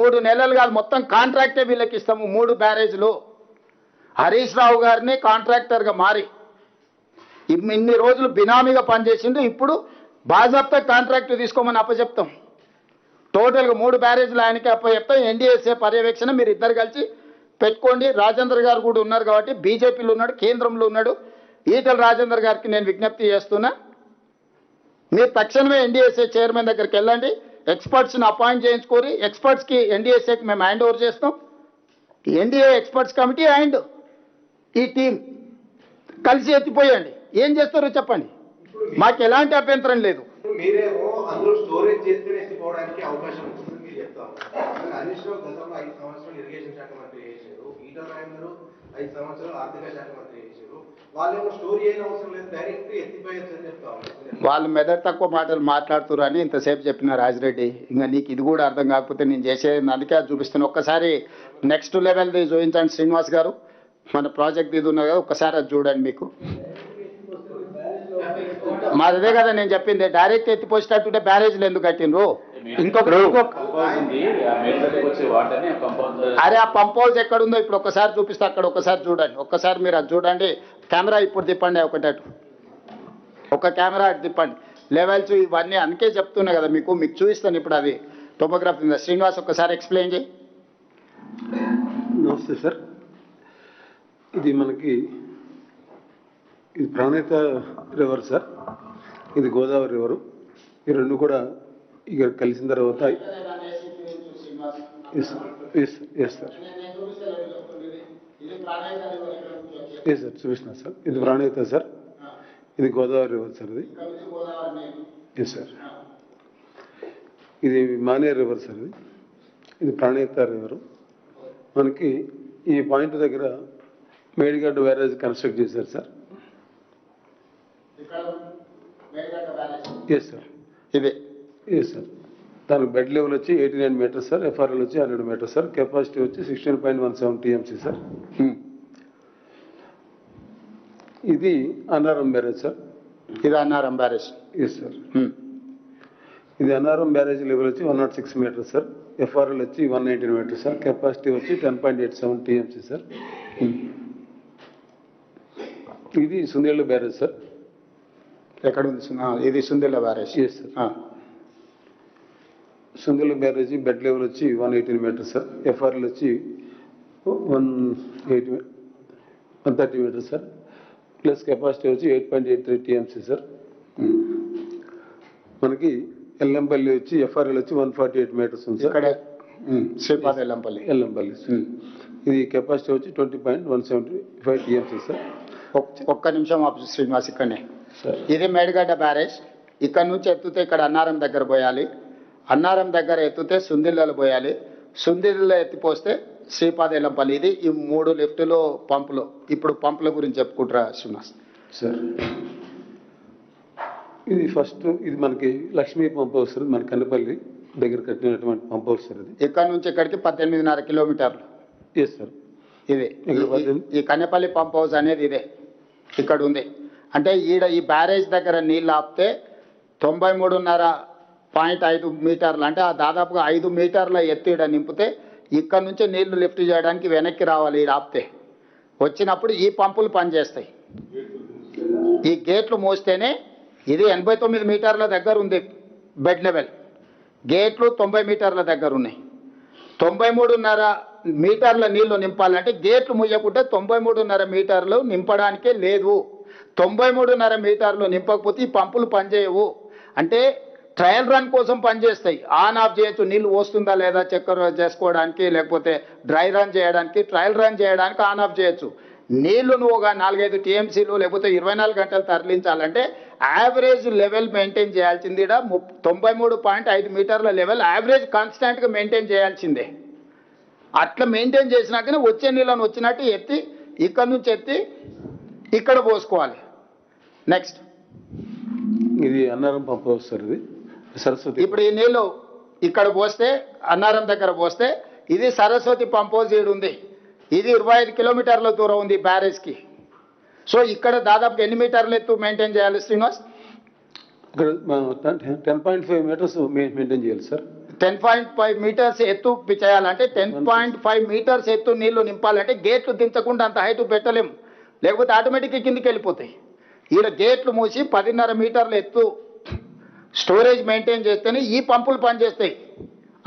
3 నెలలు కాదు, మొత్తం కాంట్రాక్టే వీళ్ళకి ఇస్తాము. 3 బ్యారేజ్లు హరీష్ రావు గారిని కాంట్రాక్టర్గా మారి ఇన్ని రోజులు బినామీగా పనిచేసిండు. ఇప్పుడు బాజాప్తా కాంట్రాక్ట్ తీసుకోమని అప్పచెప్తాం. టోటల్గా 3 బ్యారేజ్లు ఆయనకి అప్పచెప్తాం. ఎన్డీఎస్ఏ పర్యవేక్షణ మీరు ఇద్దరు కలిసి పెట్టుకోండి. రాజేంద్ర గారు కూడా ఉన్నారు కాబట్టి, బీజేపీలో ఉన్నాడు, కేంద్రంలో ఉన్నాడు. ఈటల రాజేందర్ గారికి నేను విజ్ఞప్తి చేస్తున్నా, మీరు తక్షణమే ఎన్డీఎస్ఏ చైర్మన్ దగ్గరికి వెళ్ళండి, ఎక్స్పర్ట్స్ని అపాయింట్ చేయించుకోరి. ఎక్స్పర్ట్స్కి ఎన్డీఎస్ఏకి మేము హ్యాండ్ ఓవర్ చేస్తాం. ఎన్డీఏ ఎక్స్పర్ట్స్ కమిటీ అండ్ ఈ టీం కలిసి ఎత్తిపోయండి. ఏం చేస్తారో చెప్పండి, మాకు ఎలాంటి అభ్యంతరం లేదు. మీరేమో అందులో స్టోరేజ్ చేస్తేనే ఎత్తిపోవడానికి అవకాశం ఉంటుందని మీరు చెప్తాం. హరీష్ రావు గతంలో 5 సంవత్సరాలు ఇరిగేషన్ శాఖ మంత్రి చేశారు, ఈటల రాజేందర్ 5 సంవత్సరాలు ఆర్థిక శాఖ మంత్రి చేశారు. వాళ్ళేమో స్టోర్ చేయని అవసరం లేదు, డైరెక్ట్ ఎత్తిపోయచ్చు అని చెప్తాం. వాళ్ళు మెదడు తక్కువ మాటలు మాట్లాడుతున్నారు అని ఇంతసేపు చెప్పిన రాజిరెడ్డి. ఇంకా నీకు ఇది కూడా అర్థం కాకపోతే నేను చేసేది అందుకే చూపిస్తాను. ఒక్కసారి నెక్స్ట్ లెవెల్ది చూపించండి శ్రీనివాస్ గారు. మన ప్రాజెక్ట్ ఇది ఉన్నది కదా, ఒక్కసారి అది చూడండి. మీకు మాదే కదా నేను చెప్పింది, డైరెక్ట్ ఎత్తిపోసేటట్టుంటే బ్యారేజ్లు ఎందుకు కట్టిండ్రు? అరే ఆ పంప్ హౌస్ ఎక్కడుందో ఇప్పుడు ఒక్కసారి చూపిస్తే అక్కడ ఒక్కసారి చూడండి. ఒక్కసారి మీరు అది చూడండి. కెమెరా ఇప్పుడు తిప్పండి, ఒకటట్టు ఒక కెమెరా అటు తిప్పండి. లెవెల్స్ ఇవన్నీ అందుకే చెప్తున్నా కదా మీకు చూపిస్తాను. ఇప్పుడు అది టోపోగ్రఫీ ఉంది. శ్రీనివాస్ ఒక్కసారి ఎక్స్ప్లెయిన్ చేయి. నమస్తే సార్. ఇది మనకి ఇది ప్రాణహిత రివర్ సార్, ఇది గోదావరి రివరు. ఈ రెండు కూడా ఇక కలిసిన తర్వాత ఎస్ సార్ చూపిస్తున్నా సార్. ఇది ప్రాణహిత సార్, ఇది గోదావరి రివర్ సార్. ఇది ఎస్ సార్. ఇది మానేర్ రివర్ సార్. ఇది ప్రాణహిత రివరు. మనకి ఈ పాయింట్ దగ్గర మేడిగడ్డ బ్యారేజ్ కన్స్ట్రక్ట్ చేశారు సార్. Yes sir. ఇదే ఎస్ సార్. దానికి బెడ్ లెవెల్ వచ్చి 89 మీటర్స్ సార్, ఎఫ్ఆర్ఎల్ వచ్చి 100 మీటర్స్ సార్, కెపాసిటీ వచ్చి 16.17 టీఎంసీ సార్. ఇది అన్నారం బ్యారేజ్ సార్. ఇది అన్నారం బ్యారేజ్. Yes sir. ఇది అన్నారం బ్యారేజ్ లెవెల్ వచ్చి 106 మీటర్స్ సార్, ఎఫ్ఆర్ఎల్ వచ్చి 119 మీటర్స్ సార్, కెపాసిటీ వచ్చి 10.87 టీఎంసీ సార్. ఇది సుందేళ్ళ బ్యారేజ్ సార్. ఎక్కడ ఉంది? ఇది Sundilla barrage. Yes sir. Sundilla barrage bed level వచ్చి 118 మీటర్స్ సార్, ఎఫ్ఆర్ఎల్ వచ్చి 130 మీటర్స్ సార్, ప్లస్ కెపాసిటీ వచ్చి 8.83 టీఎంసీ సార్. మనకి ఎల్లంపల్లి వచ్చి ఎఫ్ఆర్ఎల్ వచ్చి 148 మీటర్స్ ఉంది సార్. శ్రీపాద ఎల్లంపల్లి. ఇది కెపాసిటీ వచ్చి 20.175 టీఎంసీ సార్. ఒక్క నిమిషం ఆపు శ్రీనివాస్. ఇక్కడనే ఇది మేడిగడ్డ బ్యారేజ్. ఇక్కడ నుంచి ఎత్తుతే ఇక్కడ అన్నారం దగ్గర పోయాలి, అన్నారం దగ్గర ఎత్తుతే సుందిళ్ళలో పోయాలి, సుందిళ్ళలో ఎత్తిపోస్తే శ్రీపాద ఎల్లంపల్లి. ఇది ఈ 3 లిఫ్టులు పంపులు. ఇప్పుడు పంపుల గురించి చెప్పుకుంటారా శ్రీనివాస్ సార్? ఇది ఫస్ట్ ఇది మనకి లక్ష్మీ పంప్ హౌస్ సార్, మన కన్నపల్లి దగ్గర కట్టినటువంటి పంప్ హౌస్ సార్. ఇది ఇక్కడ నుంచి ఇక్కడికి 18.5 కిలోమీటర్లు. Yes sir. ఇది ఈ కన్నెపల్లి పంప్ హౌస్ అనేది ఇదే ఇక్కడ ఉంది. అంటే ఈ బ్యారేజ్ దగ్గర నీళ్ళు ఆపితే 93.5 మీటర్లు, అంటే దాదాపుగా 5 మీటర్ల ఎత్తు ఈడ నింపితే ఇక్కడ నుంచి నీళ్లు లిఫ్ట్ చేయడానికి వెనక్కి రావాలి. ఈడ ఆపితే వచ్చినప్పుడు ఈ పంపులు పనిచేస్తాయి. ఈ గేట్లు మోస్తేనే ఇది 89 మీటర్ల దగ్గర ఉంది బెడ్ లెవెల్. గేట్లు 90 మీటర్ల దగ్గర ఉన్నాయి. 93.5 మీటర్ల నీళ్లు నింపాలంటే గేట్లు ముయ్యకుంటే 93.5 మీటర్లు నింపడానికే లేదు. 93.5 మీటర్లు నింపకపోతే ఈ పంపులు పనిచేయవు. అంటే ట్రయల్ రన్ కోసం పనిచేస్తాయి. ఆన్ ఆఫ్ చేయొచ్చు, నీళ్ళు వస్తుందా లేదా చెక్ చేసుకోవడానికి, లేకపోతే డ్రై రన్ చేయడానికి, ట్రయల్ రన్ చేయడానికి ఆన్ ఆఫ్ చేయొచ్చు. నీళ్లు నువ్వు ఒక 4-5 టీఎంసీలు లేకపోతే 24 గంటలు తరలించాలంటే యావరేజ్ లెవెల్ మెయింటైన్ చేయాల్సింది. 93.5 మీటర్ల లెవెల్ యావరేజ్ కాన్స్టాంట్గా మెయింటైన్ చేయాల్సిందే. అట్లా మెయింటైన్ చేసినాకనే వచ్చే నీళ్ళను వచ్చినట్టు ఎత్తి ఇక్కడ నుంచి ఎత్తి ఇక్కడ పోసుకోవాలి. నెక్స్ట్ ఇది అన్నారం పంప్ హౌస్ సార్. ఇది సరస్వతి. ఇప్పుడు ఈ నీళ్ళు ఇక్కడ పోస్తే అన్నారం దగ్గర పోస్తే ఇది సరస్వతి పంప్ హౌస్ ఈడు ఉంది. ఇది 25 కిలోమీటర్ల దూరం ఉంది బ్యారేజ్కి. సో ఇక్కడ దాదాపు ఎన్ని మీటర్లు ఎత్తు మెయింటైన్ చేయాలి శ్రీనివాస్? ఇక్కడ 10.5 మీటర్స్ మెయింటైన్ చేయాలి సార్. 10.5 మీటర్స్ ఎత్తు చేయాలంటే 10.5 మీటర్స్ ఎత్తు నీళ్లు నింపాలంటే గేట్లు దించకుండా అంత హైట్ పెట్టలేము, లేకపోతే ఆటోమేటిక్గా కిందికి వెళ్ళిపోతాయి. ఈడ గేట్లు మూసి 10.5 మీటర్ల ఎత్తు స్టోరేజ్ మెయింటైన్ చేస్తేనే ఈ పంపులు పనిచేస్తాయి,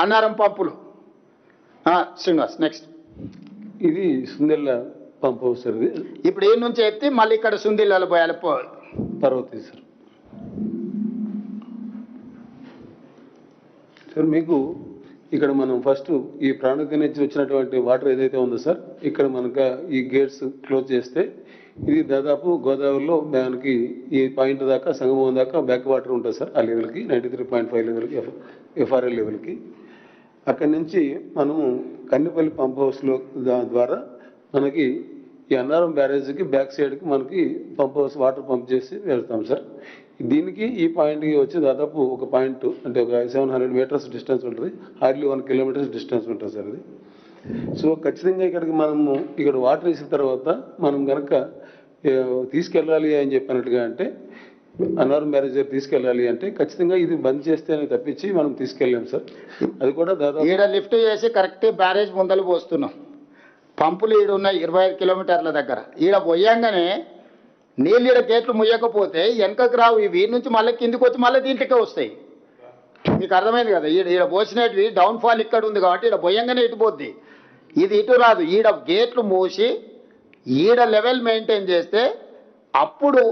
అన్నారం పంపులు. శ్రీనివాస్ నెక్స్ట్. ఇది సుందెల్ల పంప్ హౌస్ సార్. ఇది ఇప్పుడు ఈ నుంచి ఎత్తి మళ్ళీ ఇక్కడ సుందిల్లలో పోయాలి. పర్వతి సార్. సార్ మీకు ఇక్కడ మనం ఫస్ట్ ఈ ప్రాణిక నుంచి వచ్చినటువంటి వాటర్ ఏదైతే ఉందో సార్, ఇక్కడ మనకు ఈ గేట్స్ క్లోజ్ చేస్తే ఇది దాదాపు గోదావరిలో మనకి ఈ పాయింట్ దాకా సంగమం దాకా బ్యాక్ వాటర్ ఉంటుంది సార్. ఆ లెవెల్కి 93.5 లెవెల్కి ఎఫ్ఆర్ఎల్ లెవెల్కి. అక్కడి నుంచి మనము కన్నెపల్లి పంప్ హౌస్లో ద్వారా మనకి ఈ అన్నారం బ్యారేజ్కి బ్యాక్ సైడ్కి మనకి పంప్ హౌస్ వాటర్ పంప్ చేసి వెళ్తాం సార్. దీనికి ఈ పాయింట్కి వచ్చి దాదాపు ఒక పాయింట్ అంటే ఒక 700 మీటర్స్ డిస్టెన్స్ ఉంటుంది, హార్డ్లీ 1 కిలోమీటర్స్ డిస్టెన్స్ ఉంటుంది సార్ అది. సో ఖచ్చితంగా ఇక్కడికి మనము ఇక్కడ వాటర్ వేసిన తర్వాత మనం కనుక తీసుకెళ్ళాలి అని చెప్పినట్టుగా అంటే అన్నారం బ్యారేజ్ తీసుకెళ్ళాలి అంటే ఖచ్చితంగా ఇది బంద్ చేస్తేనే తప్పించి మనం తీసుకెళ్ళాం సార్. అది కూడా దాదాపు ఈడ లిఫ్ట్ చేసి కరెక్ట్ బ్యారేజ్ ముందలు పోస్తున్నాం. పంపులు ఈడ ఉన్నాయి 25 కిలోమీటర్ల దగ్గర. ఈడ పోయంగానే నీళ్ళు ఈడ గేట్లు ముయ్యకపోతే వెనకకు రావు, ఇవి నుంచి మళ్ళీ కిందికి వచ్చి మళ్ళీ దీంట్లోకే వస్తాయి. మీకు అర్థమైంది కదా, ఈడ పోసినవి డౌన్ ఫాల్ ఇక్కడ ఉంది కాబట్టి ఈడ పోయంగానే ఇటు పోద్ది, ఇది ఇటు రాదు. ఈడ గేట్లు మూసి ఈడ లెవెల్ మెయింటైన్ చేస్తే అప్పుడు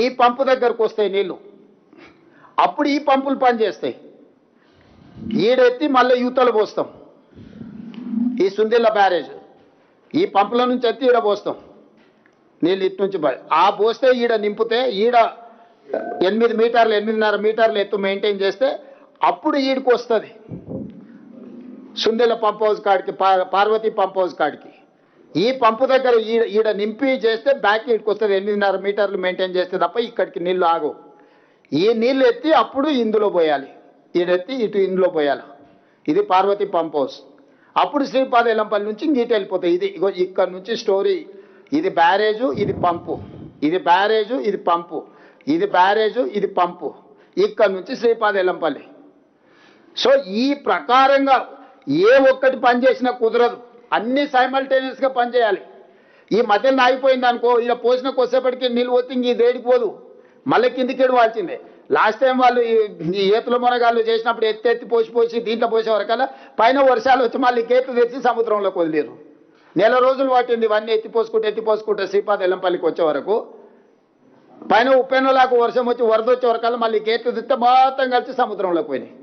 ఈ పంపు దగ్గరకు వస్తాయి నీళ్ళు, అప్పుడు ఈ పంపులు పనిచేస్తాయి. ఈడెత్తి మళ్ళీ యూతలు పోస్తాం, ఈ సుందిల్ల బ్యారేజ్ ఈ పంపుల నుంచి ఎత్తి ఈడ పోస్తాం నీళ్ళు ఇటు నుంచి ఆ పోస్తే ఈడ నింపితే ఈడ 8 మీటర్లు 8.5 మీటర్లు ఎత్తు మెయింటైన్ చేస్తే అప్పుడు ఈడికి వస్తుంది సుందిల్ల పంప్ హౌస్ కాడికి, పార్వతి పంప్ హౌస్ కాడికి. ఈ పంపు దగ్గర ఈడ నింపి చేస్తే బ్యాక్ ఈడికి వస్తుంది 8.5 మీటర్లు మెయింటైన్ చేస్తే తప్ప ఇక్కడికి నీళ్లు ఆగవు. ఈ నీళ్ళు ఎత్తి అప్పుడు ఇందులో పోయాలి, ఈడెత్తి ఇటు ఇందులో పోయాలి. ఇది పార్వతి పంప్ హౌస్. అప్పుడు శ్రీపాద ఎల్లంపల్లి నుంచి ఇంకీట వెళ్ళిపోతాయి. ఇది ఇగో ఇక్కడ నుంచి స్టోరీ, ఇది బ్యారేజు ఇది పంపు, ఇది బ్యారేజు ఇది పంపు, ఇది బ్యారేజు ఇది పంపు, ఇక్కడ నుంచి శ్రీపాద ఎల్లంపల్లి. సో ఈ ప్రకారంగా ఏ ఒక్కటి పని చేసినా కుదరదు, అన్ని సైమల్టేనియస్గా పనిచేయాలి. ఈ మధ్యలో ఆగిపోయింది అనుకో, ఇలా పోసిన కొద్దిసేపటికి నీళ్ళు పోతే ఇంక ఇది ఏడిపోదు, మళ్ళీ కిందికి ఎడవాల్సిందే. లాస్ట్ టైం వాళ్ళు ఈ ఏతుల మునగాళ్ళు చేసినప్పుడు ఎత్తి పోసి దీంట్లో పోసే వరకల్లా పైన వర్షాలు వచ్చి మళ్ళీ గేట్లు తెచ్చి సముద్రంలోకి వదిలేరు. నెల రోజులు పట్టింది ఇవన్నీ ఎత్తిపోసుకుంటే శ్రీపాద ఎల్లంపల్లికి వచ్చే వరకు. పైన ఉప్పెనలాకు వర్షం వచ్చి వరద వచ్చే వరకల్లా మళ్ళీ గేట్లు తెస్తే మొత్తం కలిసి సముద్రంలోకి పోయినాయి.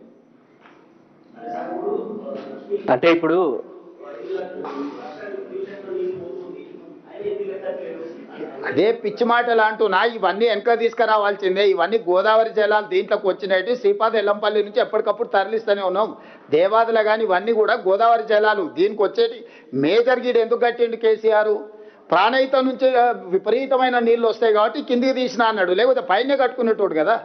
అంటే ఇప్పుడు అదే పిచ్చి మాటలు అంటున్నా, ఇవన్నీ వెనక తీసుకురావాల్సిందే. ఇవన్నీ గోదావరి జలాలు దీంట్లోకి వచ్చినట్టు శ్రీపాద ఎల్లంపల్లి నుంచి ఎప్పటికప్పుడు తరలిస్తూనే ఉన్నాం. దేవాదుల కానీ ఇవన్నీ కూడా గోదావరి జలాలు. దీనికి వచ్చేటి మేజర్ గీడ్ ఎందుకు కట్టిండు కేసీఆర్? ప్రాణహిత నుంచి విపరీతమైన నీళ్ళు వస్తాయి కాబట్టి కిందికి తీసిన అన్నాడు, లేకపోతే పైన కట్టుకునేటోడు కదా.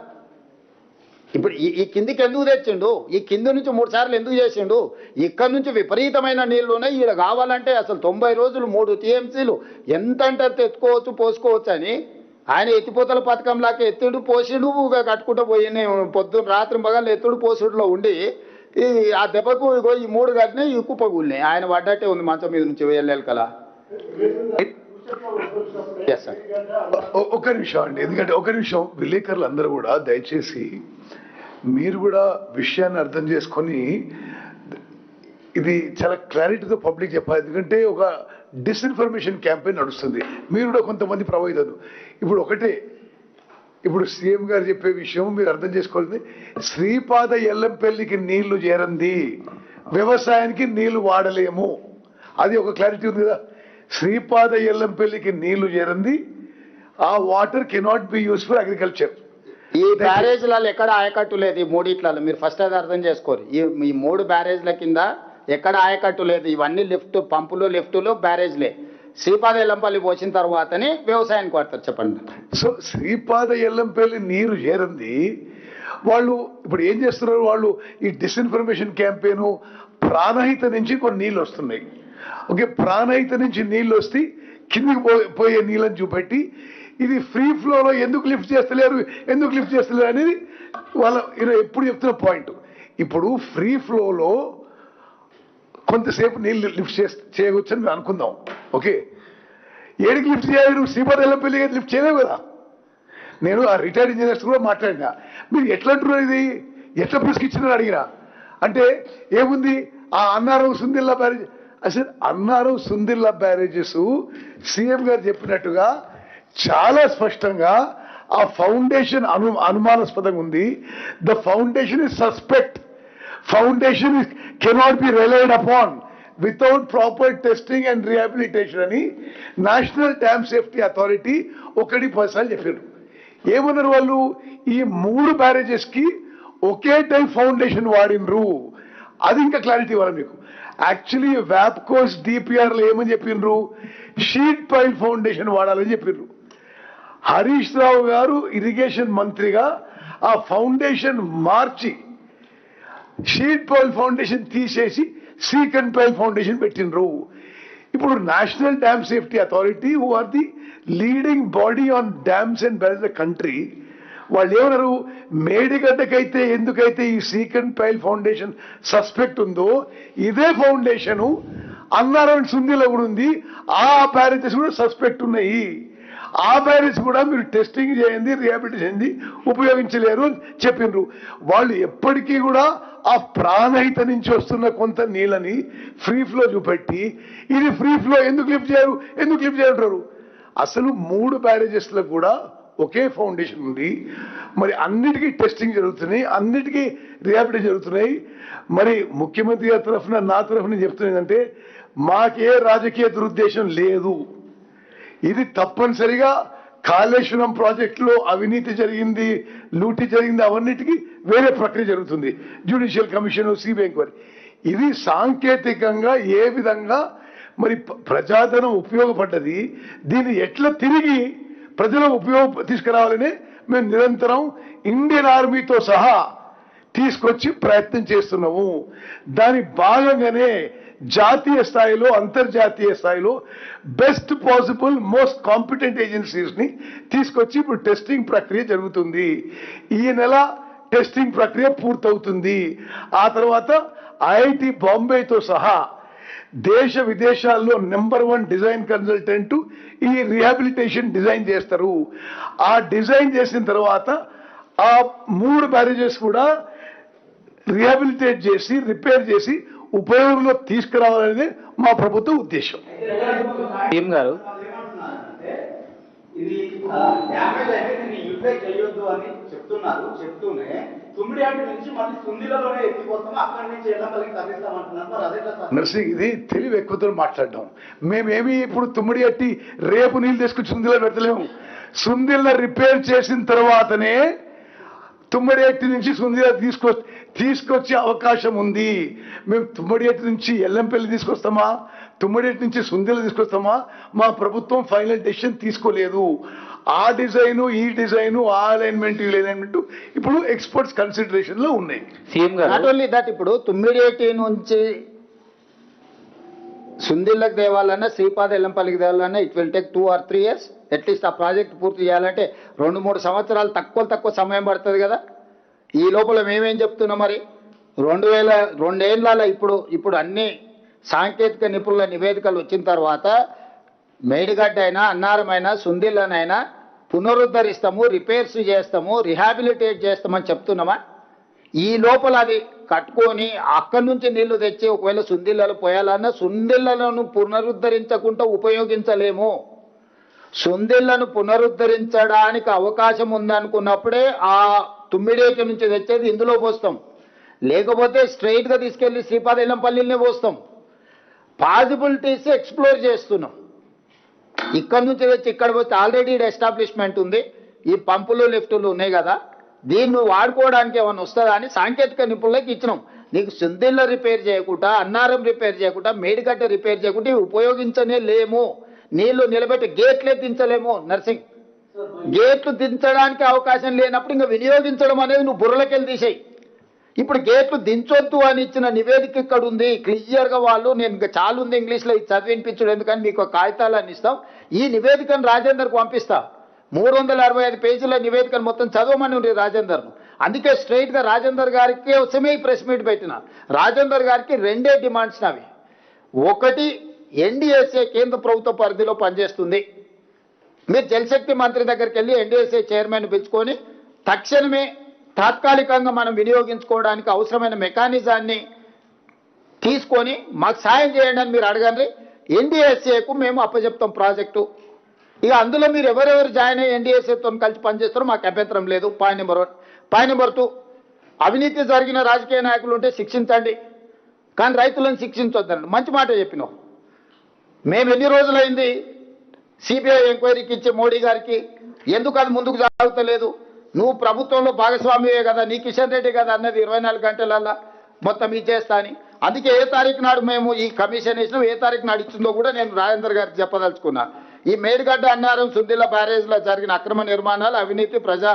ఇప్పుడు ఈ కిందికి ఎందుకు తెచ్చిండు? ఈ కింది నుంచి 3 సార్లు ఎందుకు చేసిండు? ఇక్కడ నుంచి విపరీతమైన నీళ్లు ఉన్నాయి, ఈడ కావాలంటే అసలు 90 రోజులు 3 టీఎంసీలు ఎంత అంటే ఎత్తుకోవచ్చు పోసుకోవచ్చు అని ఆయన ఎత్తిపోతల పథకంలాగా ఎత్తుడు పోసిడు కట్టుకుంటూ పోయి పొద్దున్న రాత్రి మగళ్ళు ఎత్తుడు పోసుడులో ఉండి ఆ దెబ్బకు ఇగో ఈ 3 గట్టినే ఈ కుప్పగూలినాయి. ఆయన పడ్డట్టే ఉంది మంచం మీద నుంచి వెళ్ళాలి కదా. ఒక నిమిషం అండి, ఎందుకంటే ఒక నిమిషం విలేకరులు అందరూ కూడా దయచేసి మీరు కూడా విషయాన్ని అర్థం చేసుకొని ఇది చాలా క్లారిటీతో పబ్లిక్ చెప్పాలి. ఎందుకంటే ఒక డిస్ఇన్ఫర్మేషన్ క్యాంపెయిన్ నడుస్తుంది, మీరు కూడా కొంతమంది ప్రభావితం. ఇప్పుడు సీఎం గారు చెప్పే విషయం మీరు అర్థం చేసుకోవాలి. శ్రీపాద ఎల్లంపల్లికి నీళ్లు చేరంది, వ్యవసాయానికి నీళ్లు వాడలేము, అది ఒక క్లారిటీ ఉంది కదా. శ్రీపాద ఎల్లంపల్లికి నీళ్లు చేరంది, ఆ water cannot be use for agriculture. ఈ బ్యారేజ్లలో ఎక్కడ ఆయకట్టు లేదు, ఈ మూడిట్లలో మీరు ఫస్ట్ అది అర్థం చేసుకోరు. ఈ 3 బ్యారేజ్ల కింద ఎక్కడ ఆయకట్టు లేదు. ఇవన్నీ పంపులు లిఫ్టులు బ్యారేజ్లే. శ్రీపాద ఎల్లంపల్లి పోసిన తర్వాతనే వ్యవసాయానికి వాడతారు. చెప్పండి. సో శ్రీపాద ఎల్లంపల్లి నీరు చేరంది, వాళ్ళు ఇప్పుడు ఏం చేస్తున్నారు? వాళ్ళు ఈ డిస్ఇన్ఫర్మేషన్ క్యాంపెయిన్ ప్రాణహిత నుంచి కొన్ని నీళ్ళు వస్తున్నాయి. ఓకే, ప్రాణహిత నుంచి నీళ్ళు వస్తే కిందికి పోయే నీళ్ళని చూపెట్టి ఇది ఫ్రీ ఫ్లోలో ఎందుకు లిఫ్ట్ చేస్తలేరు అనేది వాళ్ళ ఎప్పుడు చెప్తున్న పాయింట్. ఇప్పుడు ఫ్రీ ఫ్లోలో కొంతసేపు నీళ్ళు లిఫ్ట్ చేయవచ్చని మేము అనుకుందాం. ఓకే, ఏడికి లిఫ్ట్ చేయాలి? నువ్వు శ్రీపతి ఎల్లంపల్లి లిఫ్ట్ చేయలేవు కదా. నేను ఆ రిటైర్డ్ ఇంజనీర్స్ కూడా మాట్లాడినా, మీరు ఎట్లా అంటున్నారు, ఇది ఎట్లా పురుస్కిచ్చినారు అడిగినా. అంటే ఏముంది, ఆ అన్నారం సుందిల్లా బ్యారేజ్, అసలు అన్నారం సుందిల్లా బ్యారేజెస్ సీఎం గారు చెప్పినట్టుగా చాలా స్పష్టంగా ఆ ఫౌండేషన్ అనుమానాస్పదంగా ఉంది. The foundation is suspect, foundation cannot be relied upon without proper testing and rehabilitation అని నేషనల్ డ్యామ్ సేఫ్టీ అథారిటీ 1-10 చెప్పారు. ఏమన్నారు వాళ్ళు, ఈ 3 బ్యారేజెస్ కి ఒకే టైం ఫౌండేషన్ వాడినరు. అది ఇంకా క్లారిటీ ఇవ్వాలి మీకు. యాక్చువల్లీ వ్యాప్కోస్ డిపిఆర్ లో ఏమని చెప్పిండ్రు, షీట్ పైల్ ఫౌండేషన్ వాడాలని చెప్పిండ్రు. హరీష్ రావు గారు ఇరిగేషన్ మంత్రిగా ఆ ఫౌండేషన్ మార్చి షీట్ పైల్ ఫౌండేషన్ తీసేసి సీకన్ పైల్ ఫౌండేషన్ పెట్టినరు. ఇప్పుడు national dam safety authority who are the leading body on dams and barrage the country, వాళ్ళు ఏమన్నారు, మేడిగడ్డకైతే ఎందుకైతే ఈ సీకన్ పైల్ ఫౌండేషన్ సస్పెక్ట్ ఉందో ఇదే ఫౌండేషన్ అన్నారం సుందిలో కూడా ఉంది, ఆ బ్యారేజెస్ కూడా సస్పెక్ట్ ఉన్నాయి. ఆ బ్యారేజ్ కూడా మీరు టెస్టింగ్ చేయండి, రిహాబిలిటేషన్ చేయండి, ఉపయోగించలేరు అని చెప్పిండ్రు. వాళ్ళు ఎప్పటికీ కూడా ఆ ప్రాణహిత నుంచి వస్తున్న కొంత నీళ్ళని ఫ్రీ ఫ్లో చూపెట్టి ఇది ఫ్రీ ఫ్లో ఎందుకు లిఫ్ట్ చేయరు. అసలు 3 బ్యారేజెస్లో కూడా ఒకే ఫౌండేషన్ ఉంది. మరి అన్నిటికీ టెస్టింగ్ జరుగుతున్నాయి, అన్నిటికీ రిహాబిలిటేషన్ జరుగుతున్నాయి. మరి ముఖ్యమంత్రి గారి తరఫున నా తరఫున చెప్తున్నదంటే మాకే రాజకీయ దురుద్దేశం లేదు. ఇది తప్పనిసరిగా కాళేశ్వరం ప్రాజెక్టులో అవినీతి జరిగింది, లూటీ జరిగింది, అవన్నిటికీ వేరే ప్రక్రియ జరుగుతుంది, జ్యుడిషియల్ కమిషన్, సిబిఐ ఎంక్వైరీ. ఇది సాంకేతికంగా ఏ విధంగా మరి ప్రజాధనం ఉపయోగపడ్డది, దీన్ని ఎట్లా తిరిగి ప్రజలకు తీసుకురావాలని మేము నిరంతరం ఇండియన్ ఆర్మీతో సహా తీసుకొచ్చి ప్రయత్నం చేస్తున్నాము. దాని భాగంగానే జాతీయ స్థాయిలో, అంతర్జాతీయ స్థాయిలో best possible most competent agencies ని తీసుకొచ్చి ఇప్పుడు టెస్టింగ్ ప్రక్రియ జరుగుతుంది. ఈ నెల టెస్టింగ్ ప్రక్రియ పూర్తవుతుంది. ఆ తర్వాత ఐఐటి బాంబేతో సహా దేశ విదేశాల్లో నెంబర్ 1 డిజైన్ కన్సల్టెంట్ ఈ రిహాబిలిటేషన్ డిజైన్ చేస్తారు. ఆ డిజైన్ చేసిన తర్వాత ఆ 3 బ్యారేజెస్ కూడా రిహాబిలిటేట్ చేసి రిపేర్ చేసి ఉపయోగంలో తీసుకురావాలనేది మా ప్రభుత్వ ఉద్దేశం. సీఎం గారు ఇది డ్యామేజ్ అయితే దీన్ని యూటిలైజ్ చేయొద్దు అని చెప్తూనే తుమ్మిడియాటి నుంచి మళ్ళీ సుందిలలోనే ఎత్తిపోతాము, అక్కడి నుంచి ఎల్లంపల్లికి తరలిస్తామంటున్నారు. మరి అదేట్లా సార్? నర్సింగ్, ఇది తెలివి ఎక్కువతో మాట్లాడడం. మేమేమి ఇప్పుడు తుమ్మిడియట్టి రేపు నీళ్ళు తీసుకొచ్చి సుందిలో పెడతలేము. సుందిల్లో రిపేర్ చేసిన తర్వాతనే తుమ్మడియట్టి నుంచి సుందిలో తీసుకొచ్చే అవకాశం ఉంది. మేము తుమ్మడియట్టి నుంచి ఎల్లంపల్లి తీసుకొస్తామా, తుమ్మడియట్టి నుంచి సుందిలో తీసుకొస్తామా, మా ప్రభుత్వం ఫైనల్ డెసిషన్ తీసుకోలేదు. ఆ డిజైను, ఈ డిజైను, ఆ అలైన్మెంట్, ఈ అలైన్మెంట్ ఇప్పుడు ఎక్స్పర్ట్స్ కన్సిడరేషన్ లో ఉన్నాయి. సీఎం గారు నాట్ ఓన్లీ దట్, ఇప్పుడు తుమ్మిడియేటి నుంచి సుందిళ్ళకి తేవాలన్నా, శ్రీపాద ఎల్లంపల్లికి తేవాలన్నా it will take 2 or 3 years. At least ఆ ప్రాజెక్ట్ పూర్తి చేయాలంటే 2-3 సంవత్సరాలు తక్కువ సమయం పడుతుంది కదా. ఈ లోపల మేమేం చెప్తున్నాం, మరి 2 ఏళ్ళ ఇప్పుడు అన్ని సాంకేతిక నిపుణుల నివేదికలు వచ్చిన తర్వాత మేడిగడ్డ అయినా, అన్నారమైనా, సుందిళ్ళనైనా పునరుద్ధరిస్తాము, రిపేర్స్ చేస్తాము, రిహాబిలిటేట్ చేస్తామని చెప్తున్నామా? ఈ లోపల అది కట్టుకొని అక్కడి నుంచి నీళ్లు తెచ్చి ఒకవేళ సుందిళ్ళలో పోయాలన్నా సుందిళ్ళను పునరుద్ధరించకుండా ఉపయోగించలేము. సుందిళ్ళను పునరుద్ధరించడానికి అవకాశం ఉందనుకున్నప్పుడే ఆ తుమ్మిడేటి నుంచి తెచ్చేది ఇందులో పోస్తాం, లేకపోతే స్ట్రైట్గా తీసుకెళ్లి శ్రీపాద ఎల్లంపల్లినే పోస్తాం. పాసిబిలిటీస్ ఎక్స్ప్లోర్ చేస్తున్నాం. ఇక్కడ నుంచి తెచ్చి ఇక్కడ పోతే ఆల్రెడీ ఎస్టాబ్లిష్మెంట్ ఉంది, ఈ పంపులు లిఫ్టులు ఉన్నాయి కదా, దీన్ని వాడుకోవడానికి ఏమైనా వస్తుందా అని సాంకేతిక నిపుణులకు ఇచ్చినాం. నీకు సుందిళ్ళ రిపేర్ చేయకుండా, అన్నారం రిపేర్ చేయకుండా, మేడిగడ్డ రిపేర్ చేయకుండా ఇవి ఉపయోగించనే లేము. నీళ్లు నిలబెట్టి గేట్లే దించలేము. నర్సింగ్, గేట్లు దించడానికి అవకాశం లేనప్పుడు ఇంకా వినియోగించడం అనేది నువ్వు బుర్రలకెళ్ళి తీసేయి. ఇప్పుడు గేట్లు దించొద్దు అని ఇచ్చిన నివేదిక ఇక్కడ ఉంది క్లియర్గా. వాళ్ళు, నేను ఇంకా చాలా ఉంది ఇంగ్లీష్లో ఇది చదివినిపించడం ఎందుకని మీకు కాగితాలని ఇస్తాం. ఈ నివేదికను రాజేందర్కు పంపిస్తా. 365 పేజీల నివేదికను మొత్తం చదవమని ఉంది రాజేందర్ను. అందుకే స్ట్రైట్గా రాజేందర్ గారికి కోసమే ఈ ప్రెస్ మీట్ పెట్టిన. రాజేందర్ గారికి రెండే డిమాండ్స్ అవి. ఒకటి, ఎన్డీఎస్ఏ కేంద్ర ప్రభుత్వ పరిధిలో పనిచేస్తుంది. మీరు జలశక్తి మంత్రి దగ్గరికి వెళ్ళి ఎన్డీఎస్ఏ చైర్మన్ పిలుచుకొని తక్షణమే తాత్కాలికంగా మనం వినియోగించుకోవడానికి అవసరమైన మెకానిజాన్ని తీసుకొని మాకు సాయం చేయండి అని మీరు అడగండి. ఎన్డీఎస్ఏకు మేము అప్పచెప్తాం ప్రాజెక్టు. ఇక అందులో మీరు ఎవరెవరు జాయిన్ అయ్యి ఎన్డీఎస్ఏతో కలిసి పనిచేస్తారో మాకు అభ్యంతరం లేదు. Point number 1. పాయింట్ నెంబర్ 2, అవినీతి జరిగిన రాజకీయ నాయకులు ఉంటే శిక్షించండి, కానీ రైతులను శిక్షించొద్దండి. మంచి మాట చెప్పినావు. మేము ఎన్ని రోజులైంది సిబిఐ ఎంక్వైరీకి ఇచ్చే మోడీ గారికి, ఎందుకు అది ముందుకు సాగుతలేదు? నువ్వు ప్రభుత్వంలో భాగస్వామ్యే కదా, నీ కిషన్ రెడ్డి కదా అన్నది 24 గంటలల్లా మొత్తం ఇచ్చేస్తా అని. అందుకే ఏ తారీఖు నాడు మేము ఈ కమిషన్ వేసినాం, ఏ తారీఖు నాడు ఇచ్చిందో కూడా నేను రాజేందర్ గారికి చెప్పదలుచుకున్నా. ఈ మేడిగడ్డ అన్నారం సుందిల్ల బ్యారేజ్లో జరిగిన అక్రమ నిర్మాణాలు, అవినీతి, ప్రజా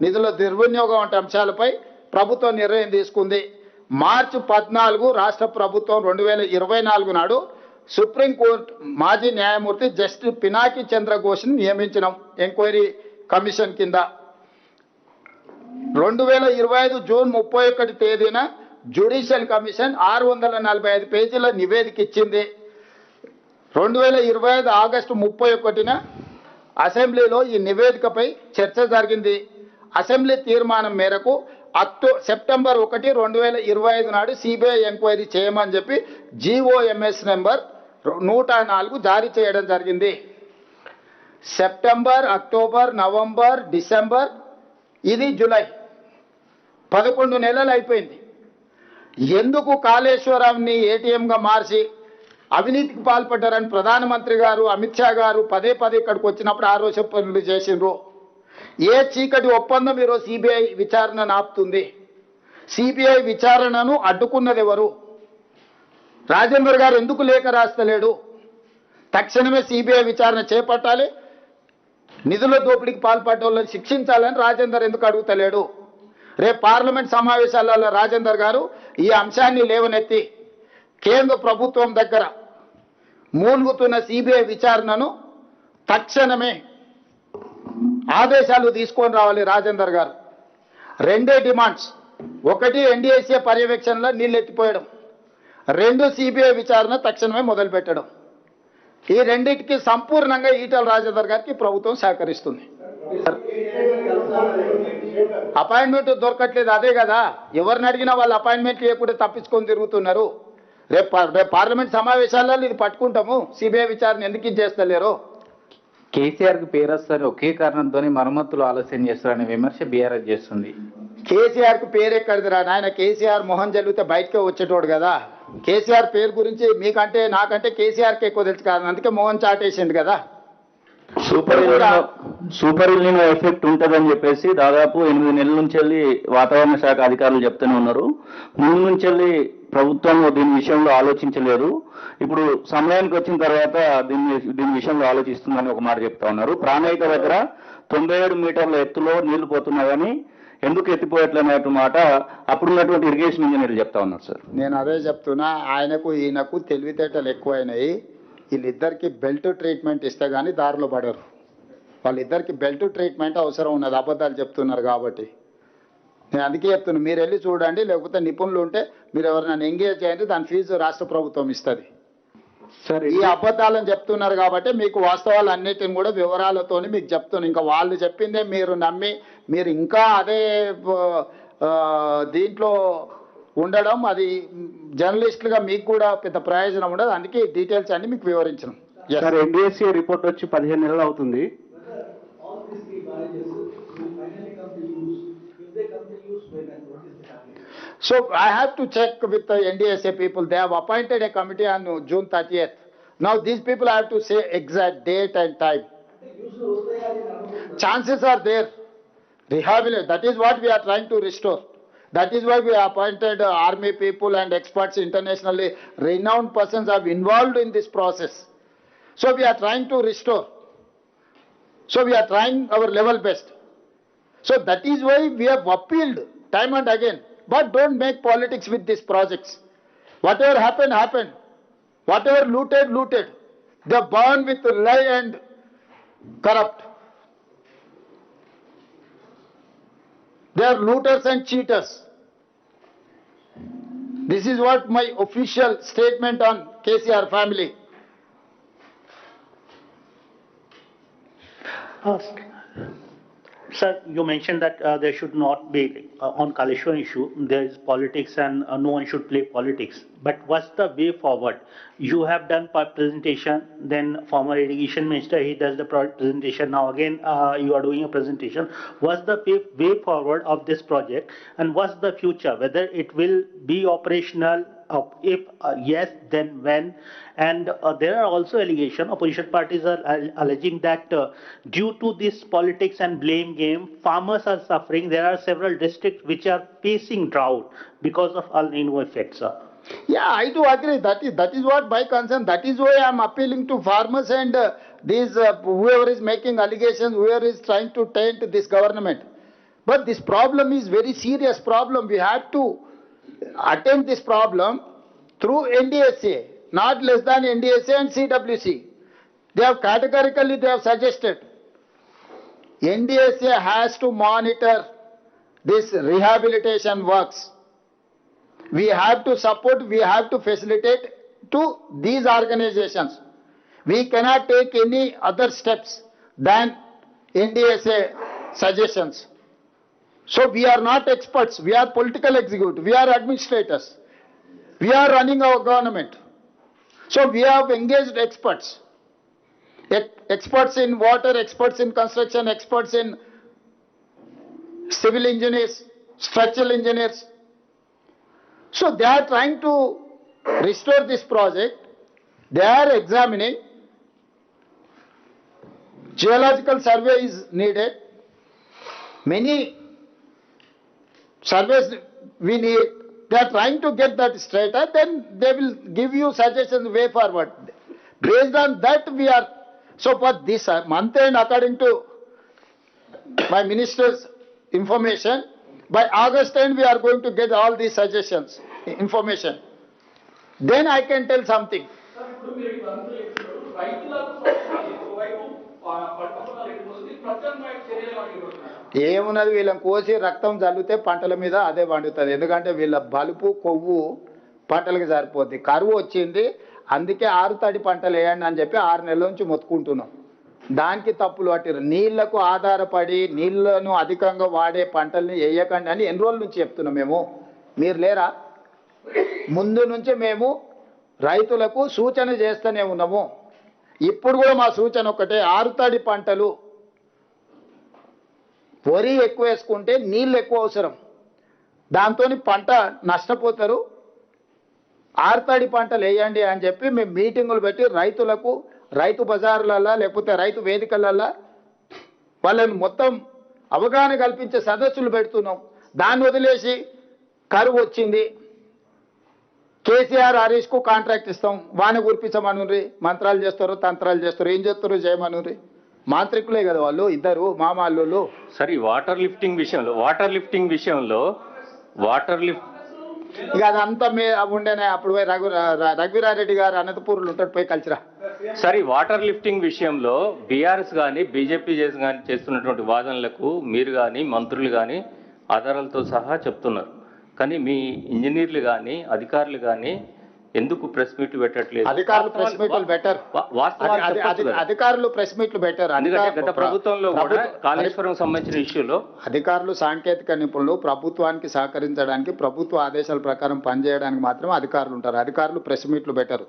నిధుల దుర్వినియోగం వంటి అంశాలపై ప్రభుత్వం నిర్ణయం తీసుకుంది. మార్చి 14 రాష్ట్ర ప్రభుత్వం 2024 నాడు సుప్రీంకోర్టు మాజీ న్యాయమూర్తి జస్టిస్ పినాకి చంద్ర ఘోష్ని నియమించినాం ఎంక్వైరీ కమిషన్ కింద. 2025 జూన్ 31 తేదీన జ్యుడిషియల్ కమిషన్ 645 పేజీల నివేదిక ఇచ్చింది. 2025 ఆగస్టు 31న అసెంబ్లీలో ఈ నివేదికపై చర్చ జరిగింది. అసెంబ్లీ తీర్మానం మేరకు సెప్టెంబర్ 1, 2025 నాడు సిబిఐ ఎంక్వైరీ చేయమని చెప్పి GOMS నెంబర్ 104 జారీ చేయడం జరిగింది. సెప్టెంబర్, అక్టోబర్, నవంబర్, డిసెంబర్, ఇది జూలై, 11 నెలలు అయిపోయింది. ఎందుకు కాళేశ్వరాన్ని ఏటీఎంగా మార్చి అవినీతికి పాల్పడ్డారని ప్రధానమంత్రి గారు, అమిత్ షా గారు పదే ఇక్కడికి వచ్చినప్పుడు ఆరోపణలు చేసిండ్రు. ఏ చీకటి ఒప్పందం ఈరోజు సిబిఐ విచారణను ఆపుతుంది? సిబిఐ విచారణను అడ్డుకున్నది ఎవరు? రాజేందర్ గారు ఎందుకు లేఖ రాస్తలేడు? తక్షణమే సిబిఐ విచారణ చేపట్టాలి, నిధుల దోపిడీకి పాల్పడ్డ వాళ్ళని శిక్షించాలని రాజేందర్ ఎందుకు అడుగుతలేడు? రేపు పార్లమెంట్ సమావేశాలలో రాజేందర్ గారు ఈ అంశాన్ని లేవనెత్తి కేంద్ర ప్రభుత్వం దగ్గర మూలుగుతున్న సిబిఐ విచారణను తక్షణమే ఆదేశాలు తీసుకొని రావాలి రాజేందర్ గారు. రెండే డిమాండ్స్. ఒకటి, ఎన్డీఎస్ఏ పర్యవేక్షణలో నీళ్ళు ఎత్తిపోయడం. 2, సిబిఐ విచారణ తక్షణమే మొదలుపెట్టడం. ఈ రెండింటికి సంపూర్ణంగా ఈటల రాజేందర్ గారికి ప్రభుత్వం సహకరిస్తుంది. అపాయింట్మెంట్ దొరకట్లేదు, అదే కదా. ఎవరిని అడిగినా వాళ్ళు అపాయింట్మెంట్ లేకుండా తప్పించుకొని తిరుగుతున్నారు. రేపు పార్లమెంట్ సమావేశాలలో ఇది పట్టుకుంటాము. సిబిఐ విచారణ ఎందుకు ఇది చేస్తలేరు? కేసీఆర్కి పేరు వస్తారు, ఒకే కారణంతో మరమ్మతులు ఆలస్యం చేస్తారనే విమర్శ బీఆర్ఎస్ చేస్తుంది. కేసీఆర్కి పేరు ఎక్కడిదిరా నాయన? కేసీఆర్ మొహం జల్లితే బయటకే వచ్చేటోడు కదా. కేసీఆర్ పేరు గురించి మీకంటే నాకంటే కేసీఆర్కి ఎక్కువ తెలుసు కదా, అందుకే మొహం చాటేసిండు కదా. సూపర్ ఎల్నినో ఎఫెక్ట్ ఉంటుందని చెప్పేసి దాదాపు 8 నెలల నుంచి వెళ్ళి వాతావరణ శాఖ అధికారులు చెప్తూనే ఉన్నారు. ముందు నుంచి వెళ్ళి ప్రభుత్వం దీని విషయంలో ఆలోచించలేదు. ఇప్పుడు సమయానికి వచ్చిన తర్వాత దీని విషయంలో ఆలోచిస్తుందని ఒక మాట చెప్తా ఉన్నారు. ప్రాణహిత దగ్గర 97 మీటర్ల ఎత్తులో నీళ్లు పోతున్నాయని ఎందుకు ఎత్తిపోయట్లనేటు మాట అప్పుడున్నటువంటి ఇరిగేషన్ ఇంజనీర్లు చెప్తా ఉన్నారు సార్. నేను అదే చెప్తున్నా, ఆయనకు ఈయనకు తెలివితేటలు ఎక్కువైనాయి. వీళ్ళిద్దరికి బెల్ట్ ట్రీట్మెంట్ ఇస్తే కానీ దారిలో పడరు. వాళ్ళిద్దరికి బెల్ట్ ట్రీట్మెంట్ అవసరం ఉన్నది, అబద్ధాలు చెప్తున్నారు కాబట్టి. నేను అందుకే చెప్తున్నా, మీరు వెళ్ళి చూడండి, లేకపోతే నిపుణులు ఉంటే మీరు ఎవరినైనా ఎంగేజ్ చేయండి, దాని ఫీజు రాష్ట్ర ప్రభుత్వం ఇస్తుంది. సార్ ఈ అబద్ధాలను చెప్తున్నారు కాబట్టి మీకు వాస్తవాలు అన్నిటిని కూడా వివరాలతో మీకు చెప్తున్నాను. ఇంకా వాళ్ళు చెప్పిందే మీరు నమ్మి మీరు ఇంకా అదే దీంట్లో ఉండడం, అది జర్నలిస్టులుగా మీకు కూడా పెద్ద ప్రయోజనం ఉండదు. అందుకే డీటెయిల్స్ అన్ని మీకు వివరించడం. సార్ ఎన్డీఎస్ఏ రిపోర్ట్ వచ్చి 15 నెలలు అవుతుంది. So I have to check with the NDSA people. They have appointed a committee on June 30th. Now these people have to say exact date and time. Chances are there. Rehabilitate. That is what we are trying to restore. That is why we appointed army people and experts, internationally renowned persons are involved in this process. So we are trying to restore. So we are trying our level best. So that is why we have appealed time and again. But don't make politics with these projects. Whatever happened, happened. Whatever looted. They burn with lie and corrupt. They are looters and cheaters. This is what my official statement on KCR family. Sir, you mentioned that there should not be, on Kaleshwaram issue, there is politics and no one should play politics. But what's the way forward? You have done presentation, then former irrigation minister, he does the presentation. Now again, you are doing a presentation. What's the way forward of this project and what's the future? Whether it will be operational, if yes, then when? And there are also allegations, opposition parties are alleging that due to this politics and blame game, farmers are suffering. There are several districts which are facing drought because of El Nino effects. Yeah, I do agree. That is what my concern. That is why I am appealing to farmers and whoever is making allegations, whoever is trying to taint this government. But this problem is very serious problem. We have to attend this problem through NDSA, not less than NDSA and CWC. They have categorically suggested NDSA has to monitor this rehabilitation works. We have to support, we have to facilitate to these organizations. We cannot take any other steps than NDSA suggestions. So we are not experts, we are political executive, we are administrators. We are running our government. So we have engaged experts. Experts in water, experts in construction, experts in civil engineers, structural engineers. So they are trying to restore this project. They are examining. Geological survey is needed. Many surveys we need. They are trying to get that straighter, then they will give you suggestions way forward. Based on that we are, so for this month end, according to my minister's information, by August end we are going to get all these suggestions, information. Then I can tell something. ఏమున్నది వీళ్ళని కోసి రక్తం చల్లితే పంటల మీద అదే పండుతుంది. ఎందుకంటే వీళ్ళ బలుపు కొవ్వు పంటలకు సరిపోద్ది. కరువు వచ్చింది, అందుకే 6 తడి పంటలు వేయండి అని చెప్పి 6 నెలల నుంచి మొత్తుకుంటున్నాం. దానికి తప్పులు పట్టిరు. నీళ్లకు ఆధారపడి నీళ్లను అధికంగా వాడే పంటల్ని వేయకండి అని ఎన్ని రోజుల నుంచి చెప్తున్నాం మేము. మీరు లేరా? ముందు నుంచి మేము రైతులకు సూచన చేస్తూనే ఉన్నాము. ఇప్పుడు కూడా మా సూచన ఒకటే, 6 తడి పంటలు వరి ఎక్కువ వేసుకుంటే నీళ్ళు ఎక్కువ అవసరం, దాంతో పంట నష్టపోతారు. 6 తడి పంటలు వేయండి అని చెప్పి మేము మీటింగులు పెట్టి రైతులకు రైతు బజార్లలో లేకపోతే రైతు వేదికలలో వాళ్ళని మొత్తం అవగాహన కల్పించే సదస్సులు పెడుతున్నాం. దాన్ని వదిలేసి కరువు వచ్చింది, కేసీఆర్ హరీష్కు కాంట్రాక్ట్ ఇస్తాం, వాన కురిపించమనుండ్రి, మంత్రాలు చేస్తారు, తంత్రాలు చేస్తారు, ఏం చేస్తారు చేయమనుండ్రి. మాంత్రికులే కదా వాళ్ళు, ఇద్దరు మామాళ్ళు. సరే, వాటర్ లిఫ్టింగ్ విషయంలో ఇక అదంతా ఉండేనే. అప్పుడు పోయి రఘువీరారెడ్డి గారు అనంతపూర్లో ఉంటాడు, పోయి కలిసిరా. సరే, వాటర్ లిఫ్టింగ్ విషయంలో బీఆర్ఎస్ కానీ బీజేపీ చేస్తున్నటువంటి వాదనలకు మీరు కానీ మంత్రులు కానీ ఆధారాలతో సహా చెప్తున్నారు. కానీ మీ ఇంజనీర్లు కానీ అధికారులు కానీ ఎందుకు ప్రెస్ మీట్లు పెట్టట్లేదు? అధికారులు ప్రెస్ మీట్లు పెట్టారు. అధికారులు ప్రెస్ మీట్లు పెట్టారు. గత ప్రభుత్వంలో కూడా కాళేశ్వరం సంబంధించిన ఇష్యూలో అధికారులు సాంకేతిక నిపుణులు ప్రభుత్వానికి సహకరించడానికి, ప్రభుత్వ ఆదేశాల ప్రకారం పనిచేయడానికి మాత్రం అధికారులు ఉంటారు. అధికారులు ప్రెస్ మీట్లు పెట్టారు.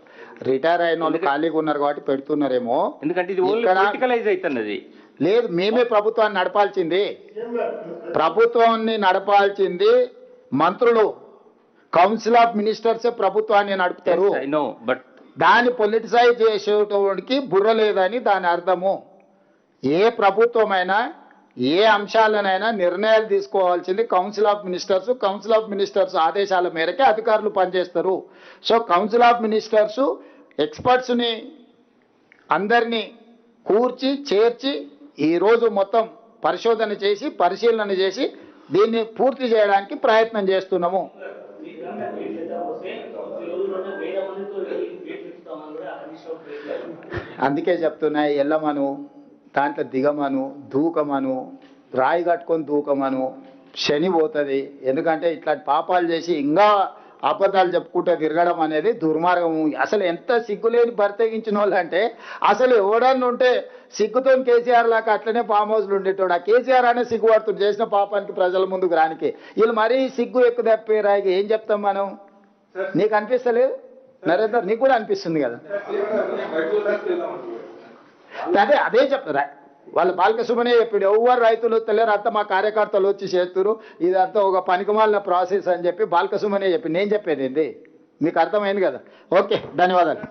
రిటైర్ అయిన వాళ్ళు ఖాళీగా ఉన్నారు కాబట్టి పెడుతున్నారేమో. ఎందుకంటే ఇది పొలిటికలైజ్ అవుతున్నది. లేదు, మేమే ప్రభుత్వాన్ని నడపాల్చింది మంత్రులు, కౌన్సిల్ ఆఫ్ మినిస్టర్సే ప్రభుత్వాన్ని నడుపుతారు. దాన్ని పొలిటిసైజ్ చేసేటోడికి బుర్ర లేదని దాని అర్థము. ఏ ప్రభుత్వమైనా ఏ అంశాలనైనా నిర్ణయాలు తీసుకోవాల్సింది council of ministers. Council of ministers ఆదేశాల మేరకే అధికారులు పనిచేస్తారు. సో కౌన్సిల్ ఆఫ్ మినిస్టర్స్ ఎక్స్పర్ట్స్ని అందరినీ కూర్చి చేర్చి ఈరోజు మొత్తం పరిశీలన చేసి దీన్ని పూర్తి చేయడానికి ప్రయత్నం చేస్తున్నాము. అందుకే చెప్తున్నా, ఎల్లమను, దాంట్లో దిగమను, దూకమను, రాయి కట్టుకొని దూకమను, శని పోతుంది. ఎందుకంటే ఇట్లాంటి పాపాలు చేసి ఇంకా అబద్ధాలు చెప్పుకుంటూ తిరగడం అనేది దుర్మార్గం. అసలు ఎంత సిగ్గులేని బరితెగించిన వాళ్ళు అంటే అసలు ఎవడన్నా ఉంటే సిగ్గుతో కేసీఆర్ లాగా అట్లనే ఫామ్ హౌస్లు ఉండేటోడు. ఆ కేసీఆర్ అనే సిగ్గుపడుతుంది చేసిన పాపానికి ప్రజల ముందుకు రానికి. వీళ్ళు మరీ సిగ్గు ఎక్కువ తప్పిరా. ఇక ఏం చెప్తాం మనం? నీకు అనిపిస్తలేదు నరేందర్? నీకు కూడా అనిపిస్తుంది కదా. అదే చెప్తారా వాళ్ళ బాలకసుమనే చెప్పాడు, ఎవరు రైతులు తెలియరు, అంతా మా కార్యకర్తలు వచ్చి చేస్తున్నారు, ఇదంతా ఒక పనికిమాలిన ప్రాసెస్ అని చెప్పి బాలకసుమనే చెప్పి. నేను చెప్పేది ఏంది మీకు అర్థమైంది కదా. ఓకే, ధన్యవాదాలు.